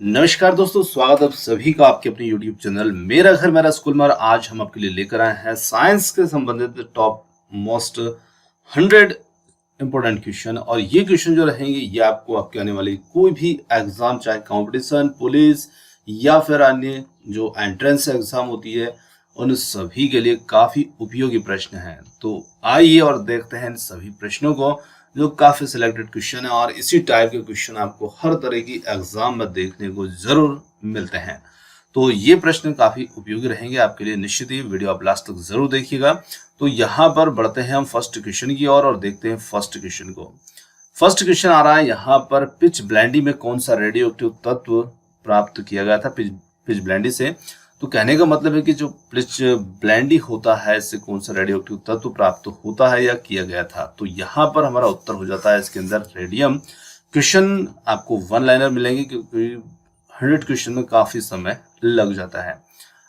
नमस्कार दोस्तों, स्वागत है आप सभी का आपके अपने YouTube चैनल मेरा घर मेरा स्कूल में। और आज हम आपके लिए लेकर आए हैं साइंस के संबंधित टॉप मोस्ट 100 इंपॉर्टेंट क्वेश्चन। और ये क्वेश्चन जो रहेंगे ये आपको आपके आने वाली कोई भी एग्जाम, चाहे कंपटीशन, पुलिस या फिर अन्य जो एंट्रेंस एग्जाम होती है, उन सभी के लिए काफी उपयोगी प्रश्न हैं। तो आइए और देखते हैं इन सभी प्रश्नों को, जो काफी सिलेक्टेड क्वेश्चन है। और इसी टाइप के क्वेश्चन आपको हर तरह की एग्जाम में देखने को जरूर मिलते हैं। तो ये प्रश्न काफी उपयोगी रहेंगे आपके लिए, निश्चित ही वीडियो आप लास्ट तक जरूर देखिएगा। तो यहाँ पर बढ़ते हैं हम फर्स्ट क्वेश्चन की ओर और देखते हैं फर्स्ट क्वेश्चन को। फर्स्ट क्वेश्चन आ रहा है यहाँ पर, पिच ब्लेंडी में कौन सा रेडियो एक्टिव तत्व प्राप्त किया गया था पिच ब्लेंडी से। तो कहने का मतलब है कि जो पिच ब्लेंडी होता है, इससे कौन सा रेडियो एक्टिव तत्व प्राप्त होता है या किया गया था। तो यहाँ पर हमारा उत्तर हो जाता है इसके अंदर रेडियम। क्वेश्चन आपको वन लाइनर मिलेंगे क्योंकि 100 क्वेश्चन में काफी समय लग जाता है।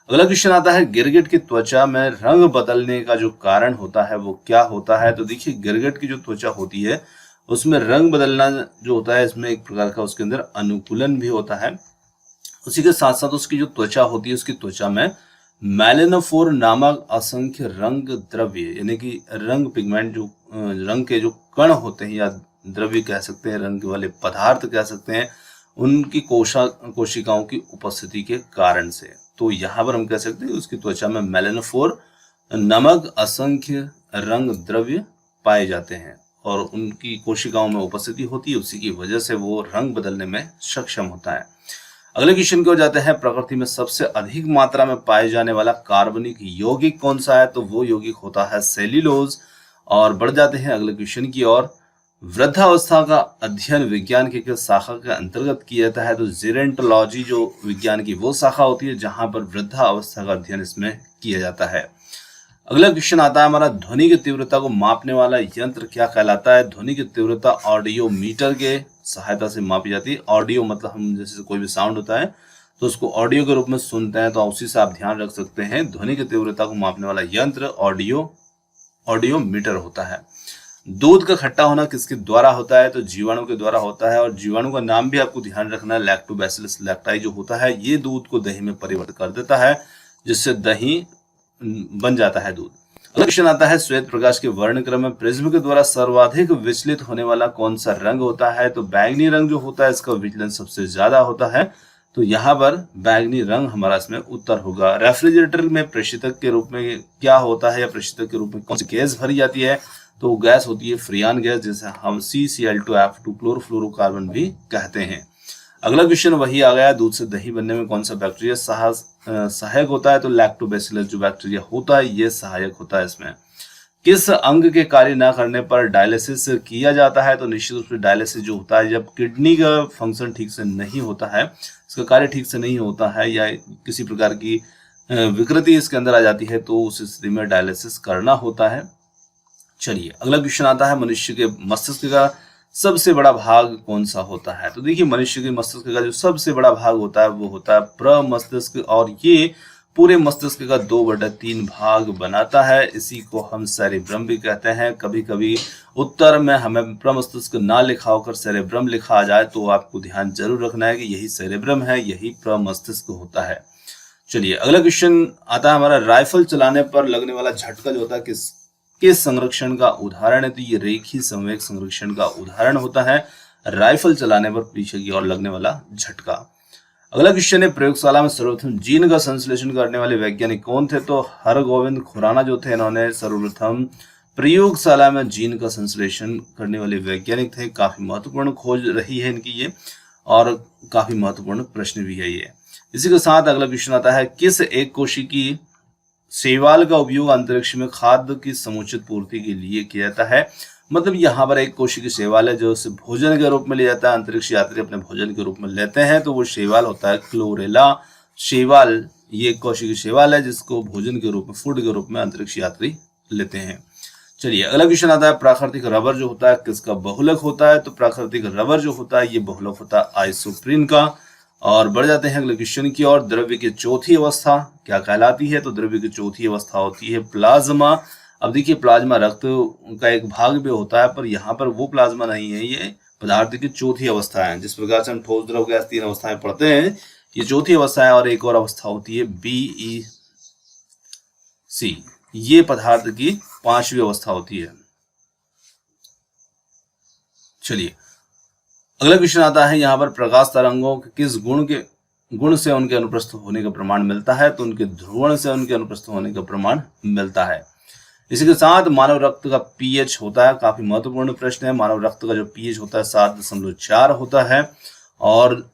अगला क्वेश्चन आता है, गिरगिट की त्वचा में रंग बदलने का जो कारण होता है वो क्या होता है। तो देखिए, गिरगिट की जो त्वचा होती है उसमें रंग बदलना जो होता है, इसमें एक प्रकार का उसके अंदर अनुकूलन भी होता है। उसी के साथ साथ उसकी जो त्वचा होती है, उसकी त्वचा में मेलेनोफोर नामक असंख्य रंग द्रव्य, यानी कि रंग पिगमेंट, जो रंग के जो कण होते हैं या द्रव्य कह सकते हैं, रंग वाले पदार्थ कह सकते हैं, उनकी कोशिकाओं की उपस्थिति के कारण से। तो यहाँ पर हम कह सकते हैं उसकी त्वचा में मेलेनोफोर नामक असंख्य रंग द्रव्य पाए जाते हैं और उनकी कोशिकाओं में उपस्थिति होती है, उसी की वजह से वो रंग बदलने में सक्षम होता है। अगले क्वेश्चन की ओर जाते हैं, प्रकृति में सबसे अधिक मात्रा में पाए जाने वाला कार्बनिक यौगिक कौन सा है। तो वो यौगिक होता है सेल्यूलोज। और बढ़ जाते हैं अगले क्वेश्चन की ओर, वृद्धावस्था का अध्ययन विज्ञान की किस शाखा के अंतर्गत किया जाता है। तो जेरेंटोलॉजी जो विज्ञान की वो शाखा होती है जहां पर वृद्धावस्था का अध्ययन इसमें किया जाता है। अगला क्वेश्चन आता है हमारा, ध्वनि की तीव्रता को मापने वाला यंत्र क्या कहलाता है। ध्वनि की तीव्रता ऑडियो मीटर के सहायता से मापी जाती है। ऑडियो मतलब हम जैसे कोई भी साउंड होता है तो उसको ऑडियो के रूप में सुनते हैं, तो उसी से आप ध्यान रख सकते हैं। ध्वनि की तीव्रता को मापने वाला यंत्र ऑडियो मीटर होता है। दूध का खट्टा होना किसके द्वारा होता है। तो जीवाणु के द्वारा होता है। और जीवाणु का नाम भी आपको ध्यान रखना है, लैक्टोबैसिलस लैक्टाई जो होता है, ये दूध को दही में परिवर्तित कर देता है, जिससे दही बन जाता है दूध। अगला क्वेश्चन आता है, श्वेत प्रकाश के वर्णक्रम में प्रिज्म के द्वारा सर्वाधिक विचलित होने वाला कौन सा रंग होता है। तो बैंगनी रंग जो होता है इसका विचलन सबसे ज्यादा होता है। तो यहाँ पर बैंगनी रंग हमारा इसमें उत्तर होगा। रेफ्रिजरेटर में प्रशीतक के रूप में क्या होता है या प्रशीतक के रूप में कौन सी गैस भरी जाती है। तो गैस होती है फ्रियान गैस, जिसे हम CCl2F2 क्लोरोफ्लोरोकार्बन भी कहते हैं। अगला क्वेश्चन वही आ गया, दूध से दही बनने में कौन सा बैक्टीरिया सहायक होता है। तो लैक्टोबैसिलस जो बैक्टीरिया होता है ये सहायक होता है इसमें। किस अंग के कार्य न करने पर डायलिसिस किया जाता है। तो निश्चित रूप से डायलिसिस जो होता है, जब किडनी का फंक्शन ठीक से नहीं होता है, इसका कार्य ठीक से नहीं होता है या किसी प्रकार की विकृति इसके अंदर आ जाती है, तो उस स्थिति में डायलिसिस करना होता है। चलिए अगला क्वेश्चन आता है, मनुष्य के मस्तिष्क का सबसे बड़ा भाग कौन सा होता है। तो देखिए, मनुष्य के मस्तिष्क का जो सबसे बड़ा भाग होता है वो होता है प्रमस्तिष्क, और ये पूरे मस्तिष्क का 2/3 भाग बनाता है। इसी को हम सेरेब्रम भी कहते हैं। कभी कभी उत्तर में हमें प्रमस्तिष्क ना लिखा होकर सेरेब्रम लिखा आ जाए, तो आपको ध्यान जरूर रखना है कि यही सेरेब्रम है, यही प्रमस्तिष्क होता है। चलिए अगला क्वेश्चन आता है हमारा, राइफल चलाने पर लगने वाला झटका जो होता है किस संरक्षण का उदाहरण है। तो ये रेखीय संवेग संरक्षण का उदाहरण होता है, राइफल चलाने पर पीछे की ओर लगने वाला झटका। अगला क्वेश्चन है, प्रयोगशाला में सर्वप्रथम जीन का संश्लेषण करने वाले वैज्ञानिक कौन थे। तो हरगोविंद खुराना जो थे, इन्होंने सर्वप्रथम प्रयोगशाला में जीन का संश्लेषण करने वाले वैज्ञानिक थे। काफी महत्वपूर्ण खोज रही है इनकी ये, और काफी महत्वपूर्ण प्रश्न भी है ये। इसी के साथ अगला क्वेश्चन आता है, किस एक कोशिकीय शैवाल का उपयोग अंतरिक्ष में खाद्य की समुचित पूर्ति के लिए किया जाता है। मतलब यहाँ पर एक कोशिकीय शैवाल है जो उसे भोजन के रूप में लिया जाता है, अंतरिक्ष यात्री अपने भोजन के रूप में लेते हैं, तो वो शैवाल होता है क्लोरेला शैवाल। ये कोशिकीय शैवाल है जिसको भोजन के रूप में, फूड के रूप में अंतरिक्ष यात्री लेते हैं। चलिए अगला क्वेश्चन आता है, प्राकृतिक रबर जो होता है किसका बहुलक होता है। तो प्राकृतिक रबर जो होता है ये बहुलक होता है आइसोप्रीन का। और बढ़ जाते हैं अगले क्वेश्चन की ओर, द्रव्य की चौथी अवस्था क्या कहलाती है। तो द्रव्य की चौथी अवस्था होती है प्लाज्मा। अब देखिए, प्लाज्मा रक्त का एक भाग भी होता है, पर यहाँ पर वो प्लाज्मा नहीं है, ये पदार्थ की चौथी अवस्था है। जिस प्रकार से हम ठोस, द्रव, गैस 3 अवस्थाएं पढ़ते हैं, ये चौथी अवस्था है। और एक और अवस्था होती है BeC, ये पदार्थ की 5वीं अवस्था होती है। चलिए अगला क्वेश्चन आता है, यहाँ पर प्रकाश तरंगों के किस गुण से उनके अनुप्रस्थ होने का प्रमाण मिलता है? तो उनके ध्रुवण से उनके अनुप्रस्थ होने का प्रमाण मिलता है। इसी के साथ मानव रक्त का पीएच होता है, काफी महत्वपूर्ण प्रश्न है। मानव रक्त का जो पीएच होता है 7.4 होता है। और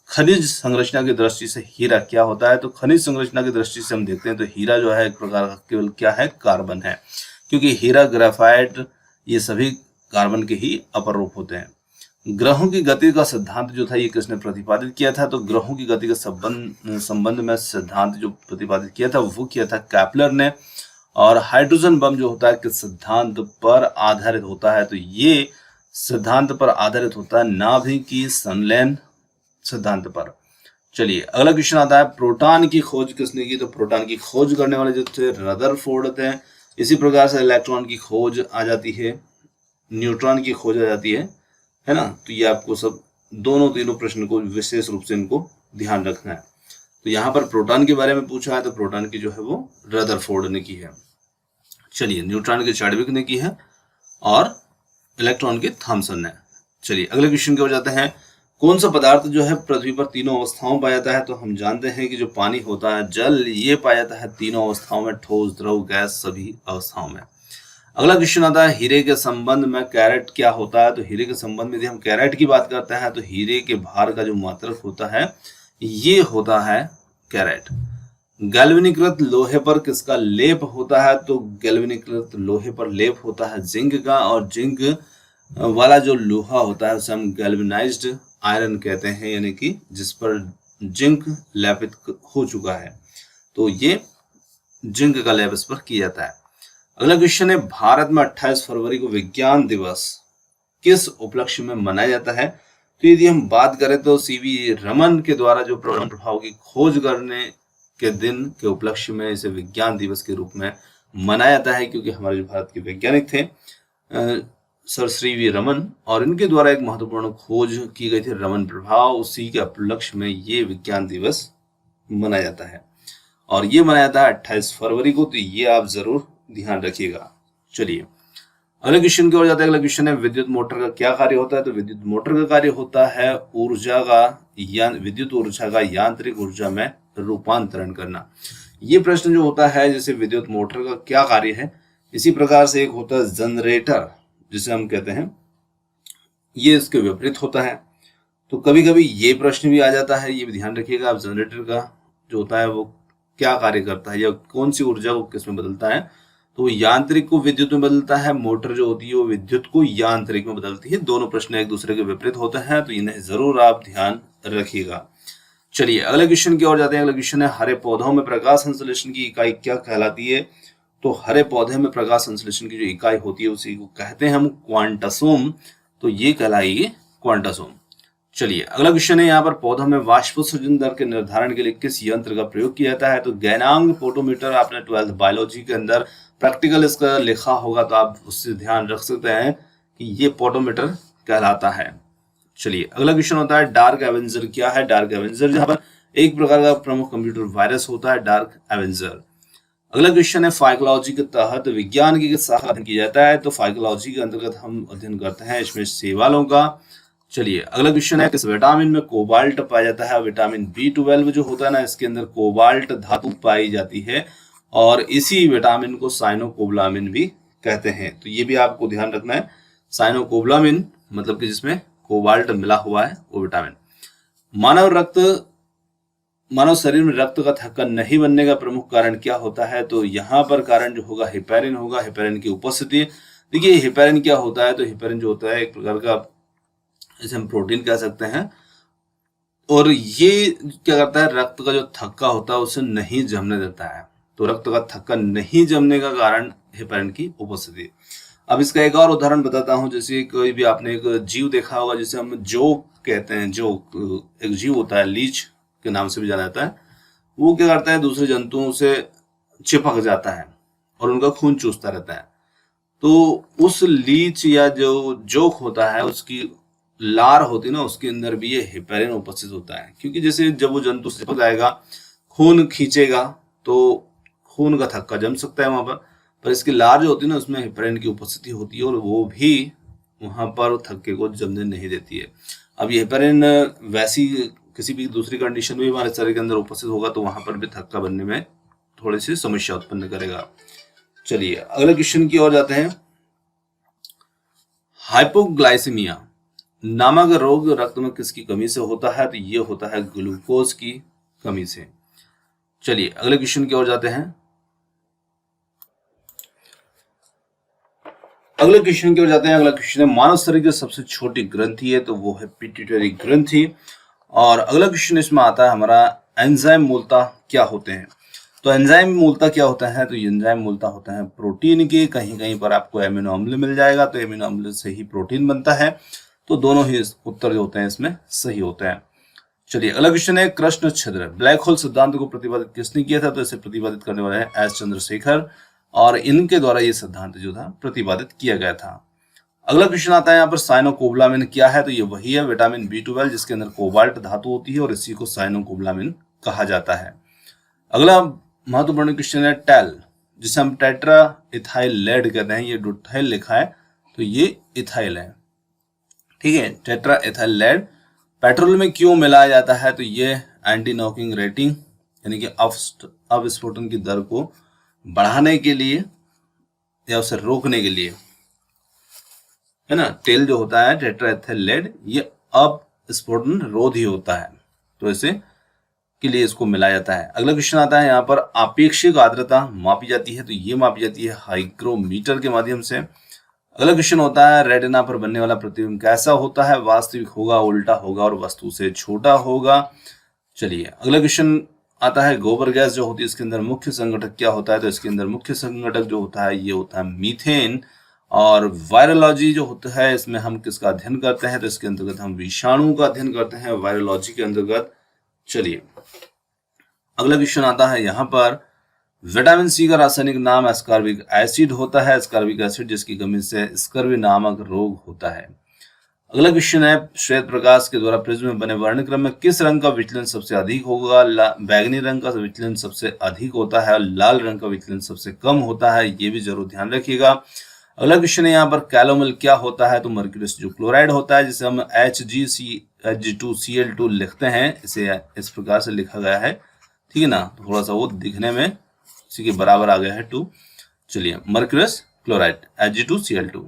खनिज संरचना की दृष्टि से हीरा क्या होता है? तो खनिज संरचना की दृष्टि से हम देखते हैं तो हीरा जो है एक प्रकार का केवल क्या है, कार्बन है, क्योंकि हीरा, ग्रेफाइट ये सभी कार्बन के ही अपर रूप होते हैं। ग्रहों की गति का सिद्धांत जो था ये किसने प्रतिपादित किया था? तो ग्रहों की गति के संबंध में सिद्धांत जो प्रतिपादित किया था वो किया था केपलर ने। और हाइड्रोजन बम जो होता है किस सिद्धांत पर आधारित होता है? तो ये सिद्धांत पर आधारित होता है नाभिकीय संलयन सिद्धांत पर। चलिए अगला क्वेश्चन आता है, प्रोटॉन की खोज किसने की? तो प्रोटॉन की खोज करने वाले जो थे रदरफोर्ड थे। इसी प्रकार से इलेक्ट्रॉन की खोज आ जाती है, न्यूट्रॉन की खोज आ जाती है ना। तो ये आपको सब तीनों प्रश्न को विशेष रूप से इनको ध्यान रखना है। तो यहाँ पर प्रोटॉन के बारे में पूछा है, तो प्रोटॉन की जो है वो रदरफोर्ड ने की है। चलिए न्यूट्रॉन की चार्विक ने की है और इलेक्ट्रॉन की थॉमसन ने। चलिए अगले क्वेश्चन की ओर जाते हैं, कौन सा पदार्थ जो है पृथ्वी पर तीनों अवस्थाओं में पाया जाता है? तो हम जानते हैं कि जो पानी होता है, जल, ये पाया जाता है तीनों अवस्थाओं में, ठोस, द्रव, गैस सभी अवस्थाओं में। अगला क्वेश्चन आता है, हीरे के संबंध में कैरेट क्या होता है? तो हीरे के संबंध में यदि हम कैरेट की बात करते हैं तो हीरे के भार का जो मात्रक होता है ये होता है कैरेट। गैल्वेनीकृत लोहे पर किसका लेप होता है? तो गैल्वेनीकृत लोहे पर लेप होता है जिंक का। और जिंक वाला जो लोहा होता है उसे हम गैल्वेनाइज्ड आयरन कहते हैं, यानी कि जिस पर जिंक लेपित हो चुका है, तो ये जिंक का लेप इस पर किया जाता है। अगला क्वेश्चन है, भारत में 28 फरवरी को विज्ञान दिवस किस उपलक्ष्य में मनाया जाता है? तो यदि हम बात करें तो सीवी रमन के द्वारा जो परमाणु प्रभाव की खोज करने के दिन के उपलक्ष्य में इसे विज्ञान दिवस के रूप में मनाया जाता है, क्योंकि हमारे जो भारत के वैज्ञानिक थे सर सीवी रमन, और इनके द्वारा एक महत्वपूर्ण खोज की गई थी रमन प्रभाव, उसी के उपलक्ष्य में ये विज्ञान दिवस मनाया जाता है। और ये मनाया जाता है 28 फरवरी को, तो ये आप जरूर ध्यान रखिएगा। चलिए अगले क्वेश्चन की ओर जाते हैं। अगला क्वेश्चन है, विद्युत मोटर का क्या कार्य होता है? तो विद्युत मोटर का कार्य होता है विद्युत ऊर्जा का यांत्रिक ऊर्जा में रूपांतरण करना। ये प्रश्न जो होता है, जैसे विद्युत मोटर का क्या कार्य है, इसी प्रकार से एक होता है जनरेटर जिसे हम कहते हैं, ये इसके विपरीत होता है। तो कभी कभी ये प्रश्न भी आ जाता है, ये भी ध्यान रखिएगा आप, जनरेटर का जो होता है वो क्या कार्य करता है या कौन सी ऊर्जा को किस में बदलता है? तो यांत्रिक को विद्युत में बदलता है, मोटर जो होती है वो विद्युत को यांत्रिक में बदलती है। दोनों प्रश्न एक दूसरे के विपरीत होते हैं, तो इन्हें जरूर आप ध्यान रखिएगा। चलिए अगले क्वेश्चन की ओर जाते हैं। अगला क्वेश्चन है, हरे पौधों में प्रकाश संश्लेषण की इकाई क्या कहलाती है? तो हरे पौधे में प्रकाश संश्लेषण की जो इकाई होती है उसी को कहते हैं हम क्वांटसोम, तो ये कहलाएगी क्वांटसोम। चलिए अगला क्वेश्चन है, यहाँ पर पौधों में वाष्पोत्सर्जन दर के निर्धारण के लिए किस यंत्र का प्रयोग किया जाता है? तो गैनांग फोटोमीटर, आपने 12th बायोलॉजी के अंदर प्रैक्टिकल इसका लिखा होगा, तो आप उससे ध्यान रख सकते हैं कि ये पोटोमीटर कहलाता है। चलिए अगला क्वेश्चन होता है, डार्क एवेंजर क्या है? डार्क एवेंजर जहां पर एक प्रकार का प्रमुख कंप्यूटर वायरस होता है डार्क एवेंजर। अगला क्वेश्चन है, फाइकोलॉजी के तहत विज्ञान की किस शाखा अध्ययन किया जाता है? तो फाइकोलॉजी के अंतर्गत हम अध्ययन करते हैं इसमें शैवालों का। चलिए अगला क्वेश्चन है, किस विटामिन में कोबाल्ट पाया जाता है? विटामिन B12 जो होता है ना, इसके अंदर कोबाल्ट धातु पाई जाती है, और इसी विटामिन को साइनोकोबालामिन भी कहते हैं। तो ये भी आपको ध्यान रखना है, साइनोकोबालामिन मतलब कि जिसमें कोबाल्ट मिला हुआ है वो विटामिन। मानव शरीर में रक्त का थक्का नहीं बनने का प्रमुख कारण क्या होता है? तो यहाँ पर कारण जो होगा हेपेरिन होगा, हेपेरिन की उपस्थिति। देखिए हेपेरिन क्या होता है? तो हेपेरिन जो होता है एक प्रकार का, इसे हम प्रोटीन कह सकते हैं, और ये क्या करता है, रक्त का जो थक्का होता है उसे नहीं जमने देता है। तो रक्त का थक्का नहीं जमने का कारण हेपेरिन की उपस्थिति। अब इसका एक और उदाहरण बताता हूं, जैसे कोई भी आपने एक जीव देखा होगा जिसे हम जोक कहते हैं। जोक एक जीव होता है, लीच के नाम से भी जाना जाता है। वो क्या करता है, दूसरे जंतुओं से चिपक जाता है और उनका खून चूसता रहता है। तो उस लीच या जो जोक होता है उसकी लार होती है ना उसके अंदर भी ये हेपेरिन उपस्थित होता है, क्योंकि जैसे जब वो जंतु चिपक जाएगा, खून खींचेगा तो खून का थक्का जम सकता है वहां पर इसकी लार जो होती है ना उसमें हेपेरिन की उपस्थिति होती है और वो भी वहां पर थक्के को जमने नहीं देती है। अब ये हेपेरिन वैसी किसी भी दूसरी कंडीशन में हमारे शरीर के अंदर उपस्थित होगा तो वहां पर भी थक्का बनने में थोड़ी सी समस्या उत्पन्न करेगा। चलिए अगले क्वेश्चन की ओर जाते हैं। हाइपोग्लाइसेमिया नामक रोग रक्त में किसकी कमी से होता है? तो ये होता है ग्लूकोज की कमी से। चलिए अगले क्वेश्चन की ओर जाते हैं। अगले क्वेश्चन की ओर जाते हैं। अगला क्वेश्चन है मानव शरीर की सबसे छोटी ग्रंथि है तो वो है पिट्यूटरी ग्रंथि। और अगला क्वेश्चन इसमें आता है हमारा एंजाइम मूलतः क्या होते हैं? तो एंजाइम मूलतः क्या होता है? तो एंजाइम मूलतः होता है प्रोटीन के, कहीं कहीं पर आपको एमिनो अम्ल मिल जाएगा तो एमिनो अम्ल से ही प्रोटीन बनता है। तो दोनों ही उत्तर जो होते हैं इसमें सही होते हैं। चलिए अगला क्वेश्चन है कृष्ण छिद्र ब्लैक होल सिद्धांत को प्रतिपादित किसने किया था? तो इसे प्रतिपादित करने वाले हैं एस चंद्रशेखर और इनके द्वारा ये सिद्धांत जो था प्रतिपादित किया गया था। अगला क्वेश्चन आता है यहाँ पर साइनोकोबालामिन क्या है? तो ये वही है विटामिन B12 जिसके अंदर कोबाल्ट धातु होती है और इसी को साइनोकोबालामिन कहा जाता है। अगला महत्वपूर्ण क्वेश्चन है टेल, जिसे हम टेट्रा इथाइल लेड कहते हैं। ये डुटाइल लिखा है तो ये इथाइल है, ठीक है। टेट्रा इथाइल लेड पेट्रोल में क्यों मिलाया जाता है? तो ये एंटी नॉकिंग रेटिंग यानी कि अपस्फोटन की दर को बढ़ाने के लिए या उसे रोकने के लिए, है ना। टेल जो होता है टेट्रा इथाइल लेड ये अपस्फोटन रोधी होता है तो इसे के लिए इसको मिलाया जाता है। अगला क्वेश्चन आता है यहाँ पर आपेक्षिक आर्द्रता मापी जाती है तो ये मापी जाती है हाइग्रोमीटर के माध्यम से। अगला क्वेश्चन होता है रेटिना पर बनने वाला प्रतिबिंब कैसा होता है? वास्तविक होगा, उल्टा होगा और वस्तु से छोटा होगा। चलिए अगला क्वेश्चन आता है गोबर गैस जो होती है इसके अंदर मुख्य संगठक क्या होता है? तो इसके अंदर मुख्य संगठक जो होता है ये होता है मीथेन। और वायरोलॉजी जो होता है इसमें हम किसका अध्ययन करते हैं? तो इसके अंतर्गत हम विषाणु का अध्ययन करते हैं वायरोलॉजी के अंतर्गत। चलिए अगला क्वेश्चन आता है यहाँ पर विटामिन सी का रासायनिक नाम एस्कॉर्बिक एसिड होता है। एस्कॉर्बिक एसिड जिसकी कमी से स्कर्वी नामक रोग होता है। अगला क्वेश्चन है श्वेत प्रकाश के द्वारा प्रिज्म में बने वर्णक्रम में किस रंग का विचलन सबसे अधिक होगा? बैगनी रंग का विचलन सबसे अधिक होता है और लाल रंग का विचलन सबसे कम होता है, ये भी जरूर ध्यान रखिएगा। अगला क्वेश्चन है यहाँ पर कैलोमल क्या होता है? तो मर्क्यूरियस जो क्लोराइड होता है जिसे हम Hg2Cl2 लिखते हैं, इसे इस प्रकार से लिखा गया है, ठीक है ना। थोड़ा सा वो दिखने में इसी के बराबर आ गया है 2। चलिए मर्क्यूरियस क्लोराइड Hg2Cl2।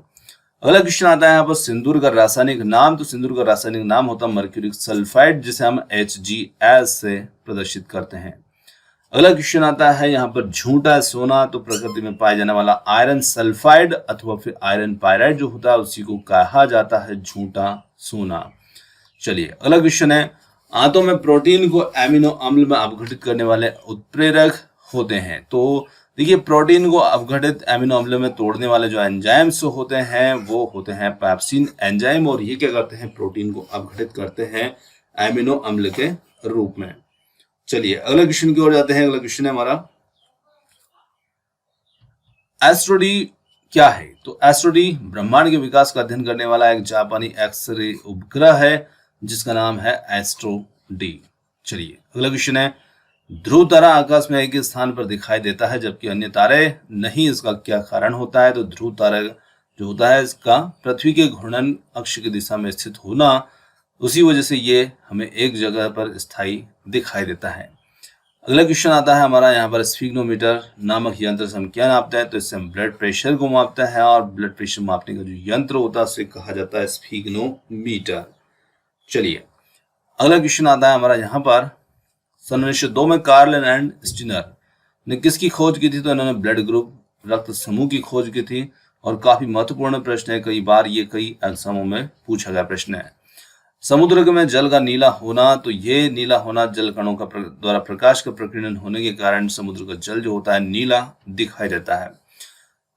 अगला क्वेश्चन आता है यहाँ पर सिंदूर का रासायनिक नाम। तो सिंदूर का रासायनिक नाम होता है मर्क्यूरिक सल्फाइड जिसे हम HgS से प्रदर्शित करते हैं। अगला क्वेश्चन आता है यहाँ पर झूठा सोना। तो प्रकृति में पाया जाने वाला आयरन सल्फाइड अथवा फिर आयरन पायराइड जो होता है उसी को कहा जाता है झूठा सोना। चलिए अगला क्वेश्चन है आंतों में प्रोटीन को एमिनो अम्ल में अपघटित करने वाले उत्प्रेरक होते हैं। तो देखिए प्रोटीन को अपघटित एमिनो अम्ल में तोड़ने वाले जो एंजाइम्स होते हैं वो होते हैं पैप्सिन एंजाइम और ये क्या करते हैं? प्रोटीन को अपघटित करते हैं एमिनो अम्ल के रूप में। चलिए अगले क्वेश्चन की ओर जाते हैं। अगला क्वेश्चन है हमारा एस्ट्रोडी क्या है? तो एस्ट्रोडी ब्रह्मांड के विकास का अध्ययन करने वाला एक जापानी एक्सरे उपग्रह है जिसका नाम है एस्ट्रोडी। चलिए अगला क्वेश्चन है ध्रुव तारा आकाश में एक स्थान पर दिखाई देता है जबकि अन्य तारे नहीं, इसका क्या कारण होता है? तो ध्रुव तारा जो होता है इसका पृथ्वी के घूर्णन अक्ष की दिशा में स्थित होना, उसी वजह से ये हमें एक जगह पर स्थायी दिखाई देता है। अगला क्वेश्चन आता है हमारा यहाँ पर स्फिग्नोमीटर नामक यंत्र से हम क्या नापते हैं? तो इससे हम ब्लड प्रेशर को मापते हैं और ब्लड प्रेशर मापने का जो यंत्र होता है उसे कहा जाता है स्फिग्नोमीटर। चलिए अगला क्वेश्चन आता है हमारा यहाँ पर सन 1902 में कार्ल एंड स्टिनर ने किसकी खोज की थी? तो इन्होंने ब्लड ग्रुप रक्त समूह की खोज की थी और काफी महत्वपूर्ण प्रश्न है, कई बार ये कई एग्जामों में पूछा गया प्रश्न है। समुद्र में जल का नीला होना, तो ये नीला होना जल कणों का द्वारा प्रकाश का प्रकीर्णन होने के कारण समुद्र का जल जो होता है नीला दिखाई देता है।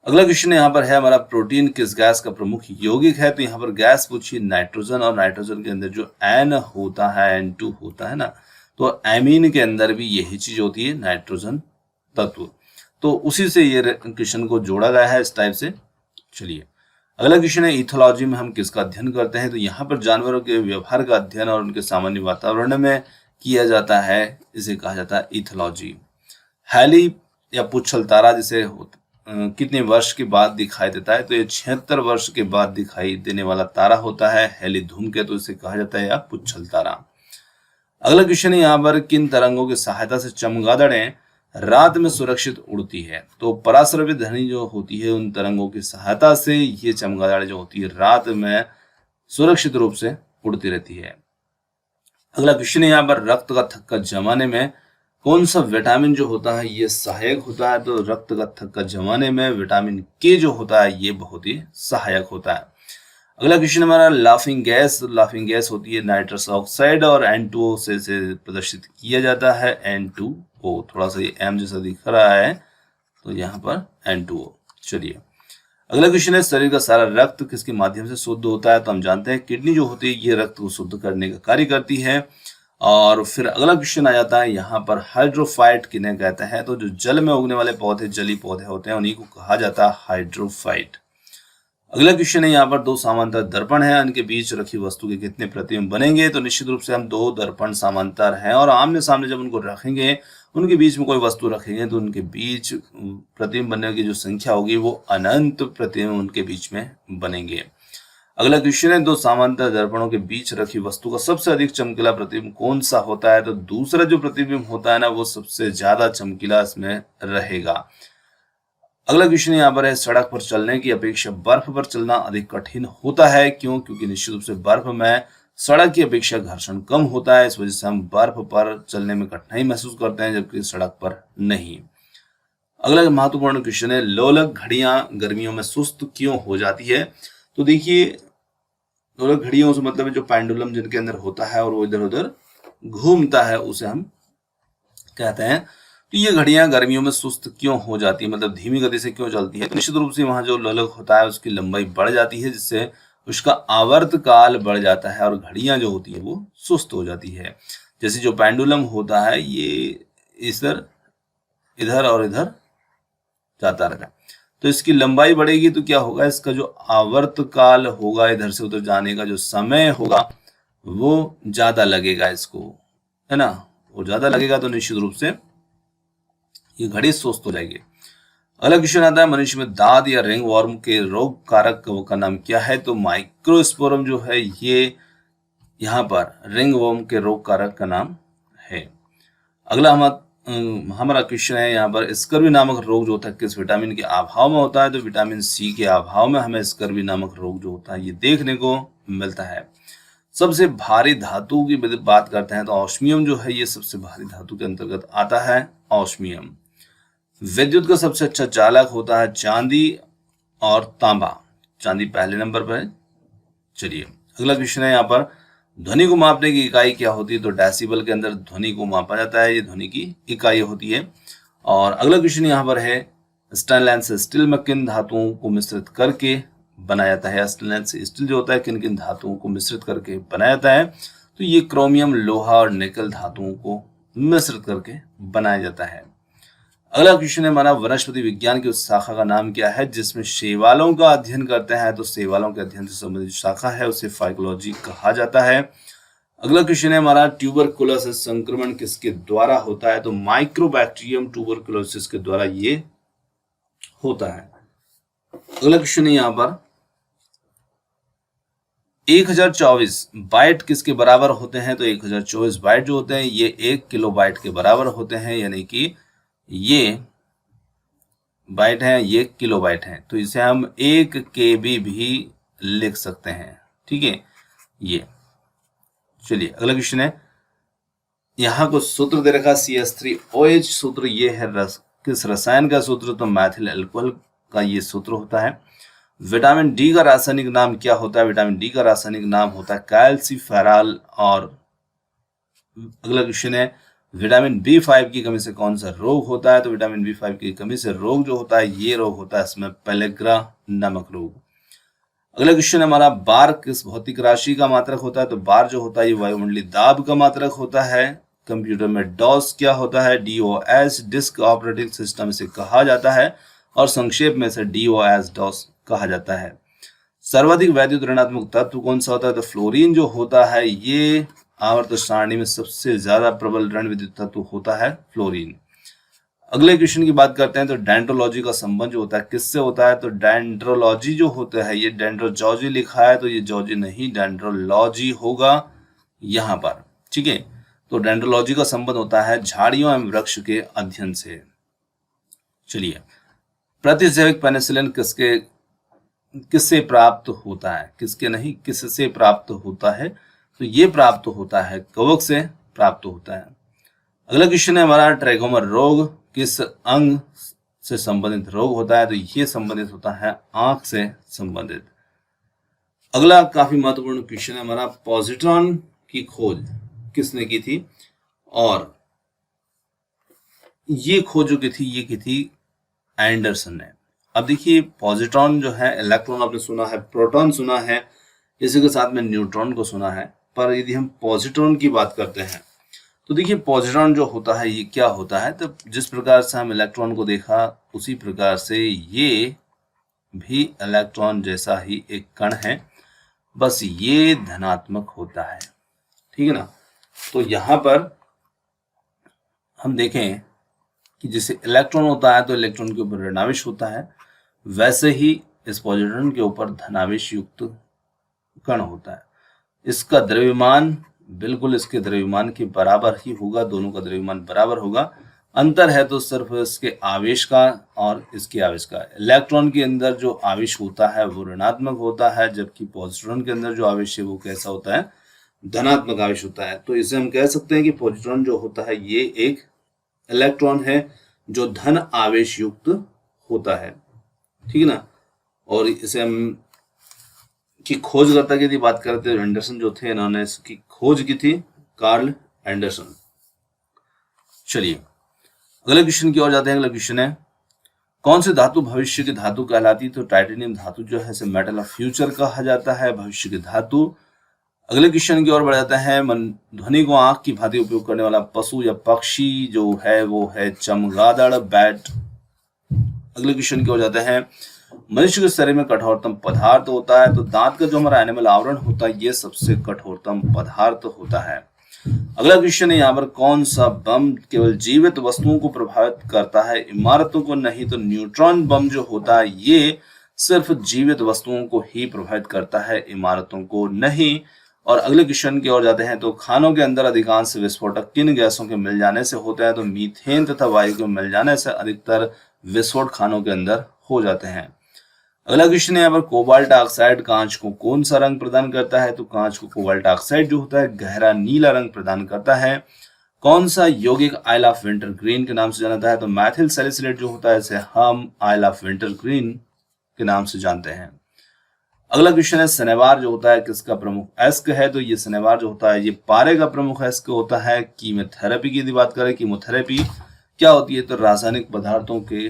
अगला क्वेश्चन यहाँ पर है हमारा प्रोटीन किस गैस का प्रमुख यौगिक है? तो यहाँ पर गैस पूछी नाइट्रोजन और नाइट्रोजन के अंदर जो N होता है N2 होता है ना, तो एमीन के अंदर भी यही चीज होती है नाइट्रोजन तत्व, तो उसी से ये क्वेश्चन को जोड़ा गया है इस टाइप से। चलिए अगला क्वेश्चन है इथोलॉजी में हम किसका अध्ययन करते हैं, तो यहाँ पर जानवरों के व्यवहार का अध्ययन और उनके सामान्य वातावरण में किया जाता है, इसे कहा जाता है इथोलॉजी। हैली या पुच्छल तारा जिसे कितने वर्ष के बाद दिखाई देता है, तो ये 76 वर्ष के बाद दिखाई देने वाला तारा होता है हैली धूमकेतु, इसे कहा जाता है या पुच्छल तारा। अगला क्वेश्चन है यहाँ पर किन तरंगों की सहायता से चमगादड़ें रात में सुरक्षित उड़ती है, तो पराश्रव्य ध्वनि जो होती है उन तरंगों की सहायता से ये चमगादड़ जो होती है रात में सुरक्षित रूप से उड़ती रहती है। अगला क्वेश्चन है यहाँ पर रक्त का थक्का जमाने में कौन सा विटामिन जो होता है ये सहायक होता है, तो रक्त का थक्का जमाने में विटामिन के जो होता है ये बहुत ही सहायक होता है। अगला क्वेश्चन हमारा लाफिंग गैस होती है नाइट्रस ऑक्साइड और N2O से प्रदर्शित किया जाता है N2O, थोड़ा सा ये M जैसा दिख रहा है तो यहाँ पर N2O। चलिए अगला क्वेश्चन है शरीर का सारा रक्त किसके माध्यम से शुद्ध होता है, तो हम जानते हैं किडनी जो होती है ये रक्त को शुद्ध करने का कार्य करती है। और फिर अगला क्वेश्चन आ जाता है यहाँ पर हाइड्रोफाइट किन्हें कहते हैं, तो जो जल में उगने वाले पौधे जलीय पौधे होते हैं उन्हीं को कहा जाता है हाइड्रोफाइट। अगला क्वेश्चन है यहाँ पर दो समांतर दर्पण है, उनके बीच रखी वस्तु के कितने प्रतिबिंब बनेंगे, तो निश्चित रूप से हम दो दर्पण समांतर हैं और आमने सामने जब उनको रखेंगे उनके बीच में कोई वस्तु रखेंगे तो उनके बीच प्रतिबिंब बनने की जो संख्या होगी वो अनंत प्रतिबिंब उनके बीच में बनेंगे। अगला क्वेश्चन है दो समांतर दर्पणों के बीच रखी वस्तु का सबसे अधिक चमकीला प्रतिबिंब कौन सा होता है, तो दूसरा जो प्रतिबिंब होता है ना वो सबसे ज्यादा चमकीला इसमें रहेगा। अगला क्वेश्चन यहाँ पर है सड़क पर चलने की अपेक्षा बर्फ पर चलना अधिक कठिन होता है, क्यों, क्योंकि निश्चित रूप से बर्फ में सड़क की अपेक्षा घर्षण कम होता है, इस वजह से हम बर्फ पर चलने में कठिनाई महसूस करते हैं जबकि सड़क पर नहीं। अगला महत्वपूर्ण क्वेश्चन है लोलक घड़ियां गर्मियों में सुस्त क्यों हो जाती है, तो देखिए लोलक घड़ियों से मतलब जो पेंडुलम जिनके अंदर होता है और वो इधर उधर घूमता है उसे हम कहते हैं। तो ये घड़ियां गर्मियों में सुस्त क्यों हो जाती है, मतलब धीमी गति से क्यों चलती है, तो निश्चित रूप से वहां जो लोलक होता है उसकी लंबाई बढ़ जाती है जिससे उसका आवर्त काल बढ़ जाता है और घड़ियां जो होती है वो सुस्त हो जाती है। जैसे जो पेंडुलम होता है ये इधर और इधर जाता रहता है, तो इसकी लंबाई बढ़ेगी तो क्या होगा, इसका जो आवर्त काल होगा इधर से उधर जाने का जो समय होगा वो ज्यादा लगेगा इसको, है ना, वो ज्यादा लगेगा तो निश्चित रूप से ये घड़ी सुस्त हो जाएगी। अगला क्वेश्चन आता है मनुष्य में दाद या रिंग वर्म के रोग कारक का नाम क्या है, तो माइक्रोस्पोरम जो है ये यहाँ पर रिंग वर्म के रोग कारक का नाम है। अगला हमारा क्वेश्चन है यहाँ पर स्कर्वी नामक रोग जो होता है किस विटामिन के अभाव में होता है, तो विटामिन सी के अभाव में हमें स्कर्वी नामक रोग जो होता है ये देखने को मिलता है। सबसे भारी धातु की बात करते हैं तो ऑस्मियम जो है ये सबसे भारी धातु के अंतर्गत आता है, ऑस्मियम। विद्युत का सबसे अच्छा चालक होता है चांदी और तांबा, चांदी पहले नंबर पर है। चलिए अगला क्वेश्चन है यहाँ पर ध्वनि को मापने की इकाई क्या होती है, तो डेसिबल के अंदर ध्वनि को मापा जाता है, ये ध्वनि की इकाई होती है। और अगला क्वेश्चन यहाँ पर है स्टेनलेस स्टील में किन धातुओं को मिश्रित करके बनाया जाता है, स्टेनलेस स्टील जो होता है किन किन धातुओं को मिश्रित करके बनाया जाता है, तो ये क्रोमियम लोहा और निकल धातुओं को मिश्रित करके बनाया जाता है। अगला क्वेश्चन है हमारा वनस्पति विज्ञान की उस शाखा का नाम क्या है जिसमें शैवालों का अध्ययन करते हैं, तो शैवालों के अध्ययन से संबंधित शाखा है उसे फाइकोलॉजी कहा जाता है। अगला क्वेश्चन है हमारा ट्यूबरकुलोसिस संक्रमण किसके द्वारा होता है, तो माइक्रोबैक्टीरियम ट्यूबरकुलोसिस के द्वारा ये होता है। अगला क्वेश्चन है यहाँ पर 1024 बाइट किसके बराबर होते हैं, तो 1024 बाइट जो होते हैं ये 1 किलो बाइट के बराबर होते हैं, यानी कि ये बाइट है ये किलो बाइट है, तो इसे हम 1 KB भी लिख सकते हैं, ठीक है ये। चलिए अगला क्वेश्चन है यहाँ को सूत्र दे रखा CH3OH सूत्र ये है किस रसायन का सूत्र, तो मैथिल अल्कोहल का ये सूत्र होता है। विटामिन डी का रासायनिक नाम क्या होता है, विटामिन डी का रासायनिक नाम होता है कैल्सीफेरॉल। और अगला क्वेश्चन है विटामिन B5 की कमी से कौन सा रोग होता है, तो विटामिन B5 की कमी से रोग जो होता है ये रोग होता है इसमें पेलेग्रा नामक रोग। अगला क्वेश्चन हमारा बार किस भौतिक राशि का मात्रक होता है, तो बार जो होता है ये वायुमंडलीय दाब का मात्रक होता है। कंप्यूटर में डॉस क्या होता है, DOS डिस्क ऑपरेटिंग सिस्टम से कहा जाता है और संक्षेप में से DOS डॉस कहा जाता है। सर्वाधिक वैद्युत ऋणात्मक तत्व कौन सा होता है? तो फ्लोरीन जो होता है ये आवर्त सारणी में सबसे ज्यादा प्रबल ऋण विद्युत तत्व होता है फ्लोरीन। अगले क्वेश्चन की बात करते हैं तो डेंड्रोलॉजी का संबंध जो होता है किससे होता है? तो डेंड्रोलॉजी जो होता है, ये डेंड्रोलॉजी लिखा है तो ये जॉजी नहीं डेंड्रोलॉजी होगा यहां पर, ठीक है। तो डेंड्रोलॉजी का संबंध होता है झाड़ियों एवं वृक्ष के अध्ययन से। चलिए, प्रतिजैविक पेनिसिलिन किससे प्राप्त होता है? किसके नहीं, किससे प्राप्त होता है? तो ये प्राप्त होता है कवक से प्राप्त होता है। अगला क्वेश्चन है हमारा, ट्रैकोमर रोग किस अंग से संबंधित रोग होता है? तो ये संबंधित होता है आंख से संबंधित। अगला काफी महत्वपूर्ण क्वेश्चन है हमारा, पॉजिट्रॉन की खोज किसने की थी? और ये खोज जो की थी ये की थी एंडरसन ने। अब देखिए, पॉजिट्रॉन जो है, इलेक्ट्रॉन आपने सुना है, प्रोटॉन सुना है, इसी के साथ में न्यूट्रॉन को सुना है, पर यदि हम पॉजिट्रॉन की बात करते हैं तो देखिए पॉजिट्रॉन जो होता है ये क्या होता है? तो जिस प्रकार से हम इलेक्ट्रॉन को देखा उसी प्रकार से ये भी इलेक्ट्रॉन जैसा ही एक कण है, बस ये धनात्मक होता है, ठीक है ना। तो यहां पर हम देखें कि जैसे इलेक्ट्रॉन होता है तो इलेक्ट्रॉन के ऊपर ऋणावेश होता है, वैसे ही इस पॉजिट्रॉन के ऊपर धनावेश युक्त कण होता है। इसका द्रव्यमान बिल्कुल इसके द्रव्यमान के बराबर ही होगा, दोनों का द्रव्यमान बराबर होगा। अंतर है तो सिर्फ इसके आवेश का और इसके आवेश का। इलेक्ट्रॉन के अंदर जो आवेश होता है वो ऋणात्मक होता है, जबकि पॉजिट्रॉन के अंदर जो आवेश है वो कैसा होता है? धनात्मक आवेश होता है। तो इसे हम कह सकते हैं कि पॉजिट्रॉन जो होता है ये एक इलेक्ट्रॉन है जो धन आवेश युक्त होता है, ठीक है ना। और इसे हम की खोजकर्ता की यदि बात करते हैं, एंडरसन जो थे, इन्होंने इसकी खोज की थी, कार्ल एंडरसन। चलिए अगले क्वेश्चन की ओर जाते हैं। अगला क्वेश्चन है, कौन सी धातु भविष्य की धातु कहलाती? तो टाइटेनियम धातु जो है इसे मेटल ऑफ फ्यूचर कहा जाता है, भविष्य की धातु। अगले क्वेश्चन की ओर बढ़ जाता है, ध्वनि को आंख की भांति उपयोग करने वाला पशु या पक्षी जो है वो है चमगादड़, बैट। अगले क्वेश्चन की ओर जाते हैं, मनुष्य के शरीर में कठोरतम पदार्थ होता है? तो दांत का जो हमारा एनिमल आवरण होता है ये सबसे कठोरतम पदार्थ होता है। अगला क्वेश्चन है यहाँ पर, कौन सा बम केवल जीवित वस्तुओं को प्रभावित करता है, इमारतों को नहीं? तो न्यूट्रॉन बम जो होता है ये सिर्फ जीवित वस्तुओं को ही प्रभावित करता है, इमारतों को नहीं। और अगले क्वेश्चन की ओर जाते हैं, तो खानों के अंदर अधिकांश विस्फोटक किन गैसों के मिल जाने से होता है? तो मीथेन तथा वायु के मिल जाने से अधिकतर विस्फोट खानों के अंदर हो जाते हैं। अगला क्वेश्चन है यहाँ पर, कोबाल्ट ऑक्साइड कांच को कौन सा रंग प्रदान करता है? तो कांच को कोबाल्ट ऑक्साइड जो होता है गहरा नीला रंग प्रदान करता है। कौन सा यौगिक आइल ऑफ विंटर ग्रीन के नाम से जाना जाता है? तो मैथिल सैलिसिलेट जो होता है इसे हम आइल ऑफ विंटर ग्रीन के नाम से जानते हैं। अगला क्वेश्चन है, शनिवार जो होता है किसका प्रमुख अयस्क है? तो ये शनिवार जो होता है ये पारे का प्रमुख अयस्क होता है। कीमोथेरेपी की यदि बात करें, कीमोथेरेपी क्या होती है? तो रासायनिक पदार्थों के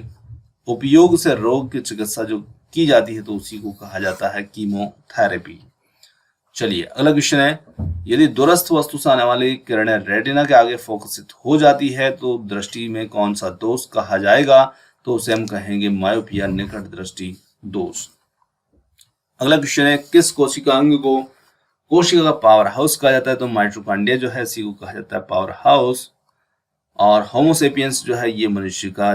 उपयोग से रोग की चिकित्सा जो की जाती है तो उसी को कहा जाता है कीमोथेरेपी। चलिए अगला क्वेश्चन है, यदि दूरस्थ वस्तु से आने वाली किरणें रेटिना के आगे फोकसित हो जाती है तो दृष्टि में कौन सा दोष कहा जाएगा? तो उसे हम कहेंगे मायोपिया, निकट दृष्टि दोष। अगला क्वेश्चन है, किस कोशिका अंग को कोशिका का पावर हाउस कहा जाता है? तो माइटोकॉन्ड्रिया जो है इसी को कहा जाता है पावर हाउस। और होमोसेपियंस जो है ये मनुष्य का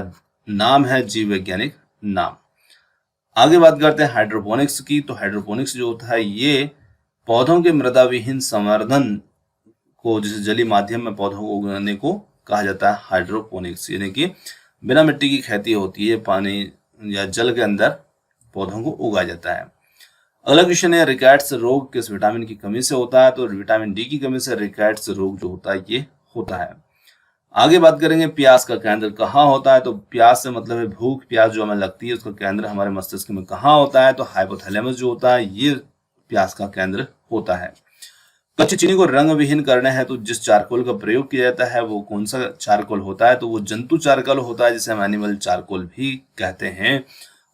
नाम है, जीव वैज्ञानिक नाम। आगे बात करते हैं हाइड्रोपोनिक्स की। तो हाइड्रोपोनिक्स जो होता है ये पौधों के मृदा विहीन संवर्धन को, जैसे जलीय माध्यम में पौधों को उगाने को कहा जाता है हाइड्रोपोनिक्स, यानी कि बिना मिट्टी की खेती होती है, पानी या जल के अंदर पौधों को उगाया जाता है। अगला क्वेश्चन है, रिकेट्स रोग किस विटामिन की कमी से होता है? तो विटामिन डी की कमी से रिकेट्स रोग जो होता है ये होता है। आगे बात करेंगे, प्यास का केंद्र कहाँ होता है? तो प्यास से मतलब है भूख, प्यास जो हमें लगती है उसका केंद्र हमारे मस्तिष्क में कहाँ होता है? तो हाइपोथैलेमस जो होता है ये प्यास का केंद्र होता है। कच्ची चीनी को रंग विहीन करना है तो जिस चारकोल का प्रयोग किया जाता है वो कौन सा चारकोल होता है? तो वो जंतु चारकोल होता है, जिसे हम एनिमल चारकोल भी कहते हैं।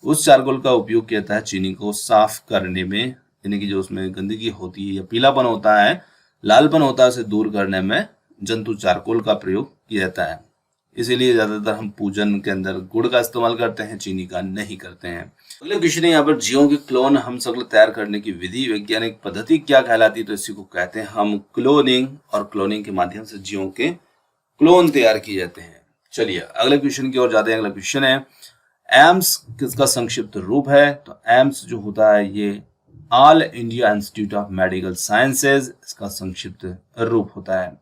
उस चारकोल का उपयोग किया जाता है चीनी को साफ करने में, यानी कि जो उसमें गंदगी होती है या पीलापन होता है, लालपन होता है, उसे दूर करने में जंतु चारकोल का प्रयोग किया जाता है। इसीलिए ज्यादातर हम पूजन के अंदर गुड़ का इस्तेमाल करते हैं, चीनी का नहीं करते हैं। अगले क्वेश्चन है यहाँ पर, जीवों के क्लोन हम शक्ल तैयार करने की विधि वैज्ञानिक पद्धति क्या कहलाती है? तो इसी को कहते हैं हम क्लोनिंग, और क्लोनिंग के माध्यम से जीवों के क्लोन तैयार किए जाते हैं। चलिए अगले क्वेश्चन की ओर जाते हैं। अगला क्वेश्चन है, एम्स किसका संक्षिप्त रूप है? तो एम्स जो होता है ये all India institute of medical sciences, इसका संक्षिप्त रूप होता है।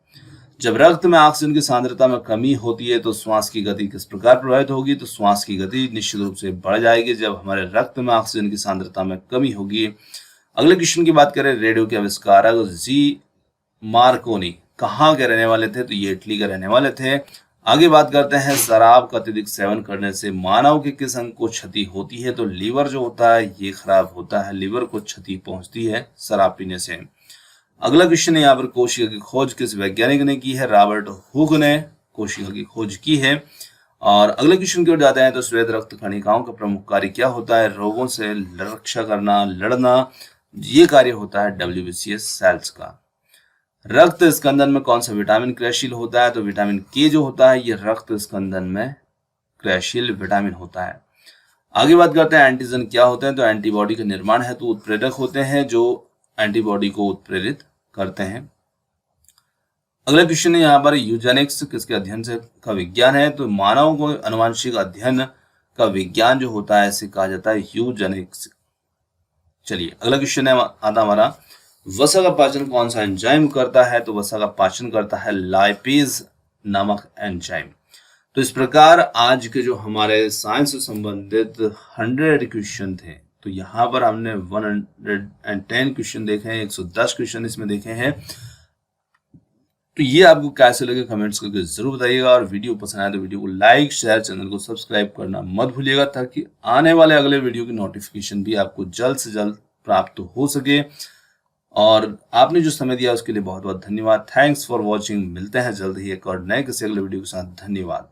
जब रक्त में ऑक्सीजन की सांद्रता में कमी होती है तो श्वास की गति किस प्रकार प्रभावित होगी? तो श्वास की गति निश्चित रूप से बढ़ जाएगी जब हमारे रक्त में ऑक्सीजन की सांद्रता में कमी होगी। अगले क्वेश्चन की बात करें, रेडियो के आविष्कारक जी मार्कोनी कहाँ के रहने वाले थे? तो ये इटली के रहने वाले थे। आगे बात करते हैं, शराब का अत्यधिक सेवन करने से मानव के किस अंग को क्षति होती है? तो लीवर जो होता है ये खराब होता है, लीवर को क्षति पहुंचती है शराब पीने से। अगला क्वेश्चन है यहाँ पर, कोशिका की खोज किस वैज्ञानिक ने की है? रॉबर्ट हुक ने कोशिका की खोज की है। और अगले क्वेश्चन की ओर जाते हैं, तो श्वेत रक्त कणिकाओं का प्रमुख कार्य क्या होता है? रोगों से रक्षा करना, लड़ना, ये कार्य होता है WBC सेल्स का। रक्त स्कंदन में कौन सा विटामिन क्रियाशील होता है? तो विटामिन के जो होता है ये रक्त स्कंदन में क्रियाशील विटामिन होता है। आगे बात करते हैं, एंटीजन क्या होते हैं? तो एंटीबॉडी का निर्माण हेतु उत्प्रेरक होते हैं जो एंटीबॉडी को उत्प्रेरित करते हैं। अगला क्वेश्चन है यहाँ पर, यूजेनिक्स किसके अध्ययन से का विज्ञान है? तो मानव को अनुवांशिक अध्ययन का विज्ञान जो होता है इसे कहा जाता है यूजेनिक्स। चलिए अगला क्वेश्चन है आता हमारा, वसा का पाचन कौन सा एंजाइम करता है? तो वसा का पाचन करता है लाइपेज नामक एंजाइम। तो इस प्रकार आज के जो हमारे साइंस से संबंधित 100 क्वेश्चन थे, तो यहाँ पर हमने 110 क्वेश्चन देखे हैं, 110 क्वेश्चन इसमें देखे हैं। तो ये आपको कैसे लगे कमेंट्स करके जरूर बताइएगा, और वीडियो पसंद आए तो वीडियो को लाइक, शेयर, चैनल को सब्सक्राइब करना मत भूलिएगा, ताकि आने वाले अगले वीडियो की नोटिफिकेशन भी आपको जल्द से जल्द प्राप्त हो सके। और आपने जो समय दिया उसके लिए बहुत बहुत धन्यवाद। Thanks for watching. मिलते हैं जल्द ही एक और नए किसी अगले वीडियो के साथ। धन्यवाद।